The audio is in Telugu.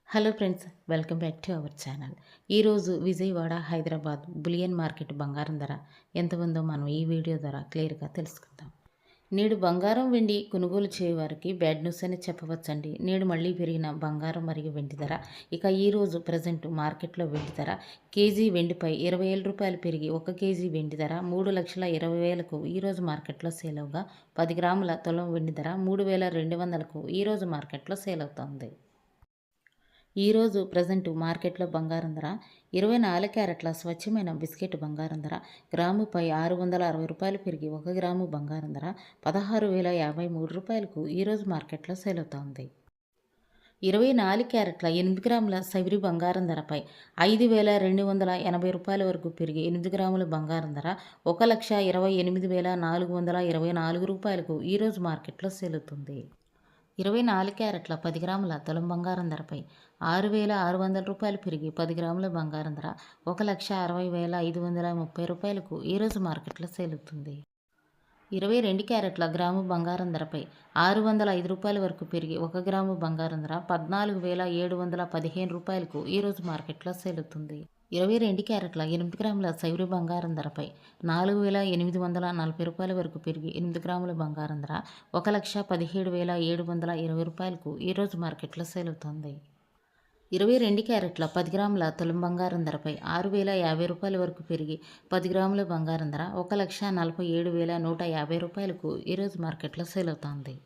Hello friends, welcome back to our channel. ఈరోజు విజయవాడ, హైదరాబాద్ బులియన్ మార్కెట్ బంగారం ధర ఎంత ఉందో మనం ఈ వీడియో ద్వారా క్లియర్గా తెలుసుకుందాం. నేడు బంగారం, వెండి కొనుగోలు చేయవారికి బ్యాడ్ న్యూస్ అని చెప్పవచ్చండి. నేడు మళ్ళీ పెరిగిన బంగారం మరియు వెండి ధర. ఇక ఈరోజు ప్రజెంట్ మార్కెట్లో వెండి ధర కేజీ వెండిపై 20,000 రూపాయలు పెరిగి 1 కేజీ వెండి ధర 3,20,000కు ఈరోజు మార్కెట్లో సేల్ అవగా 10 గ్రాముల తులం వెండి ధర 3,200కు ఈరోజు మార్కెట్లో సేల్ అవుతోంది. ఈరోజు ప్రజెంట్ మార్కెట్లో బంగారం ధర 24 క్యారెట్ల స్వచ్ఛమైన బిస్కెట్ బంగారం ధర గ్రాముపై 660 రూపాయలు పెరిగి 1 గ్రాము బంగారం ధర 16,053 రూపాయలకు ఈరోజు మార్కెట్లో సేల్ అవుతోంది. 24 క్యారెట్ల 8 గ్రాముల సైబరీ బంగారం ధరపై 5,280 రూపాయల వరకు పెరిగి 8 గ్రాముల బంగారం ధర 1,28,424 రూపాయలకు ఈరోజు మార్కెట్లో సేల్ అవుతుంది. 24 క్యారెట్ల 10 గ్రాముల తులం బంగారం ధరపై 6,600 రూపాయలు పెరిగి 10 గ్రాముల బంగారం ధర 1,60,530 రూపాయలకు ఈరోజు మార్కెట్లో సేల్ అవుతుంది. 22 క్యారెట్ల గ్రాము బంగారం ధరపై 605 రూపాయల వరకు పెరిగి 1 గ్రాము బంగారం ధర 14,715 రూపాయలకు ఈరోజు మార్కెట్లో సేల్ అవుతుంది. 22 క్యారెట్ల 8 గ్రాముల సైబరీ బంగారం ధరపై 4,840 రూపాయల వరకు పెరిగి 8 గ్రాముల బంగారం ధర 1,17,720 రూపాయలకు ఈరోజు మార్కెట్లో సేల్ అవుతోంది. 22 క్యారెట్ల 10 గ్రాముల తులం బంగారం ధరపై 6,050 రూపాయల వరకు పెరిగి 10 గ్రాముల బంగారం ధర 1,47,150 రూపాయలకు ఈరోజు మార్కెట్లో సేల్ అవుతోంది.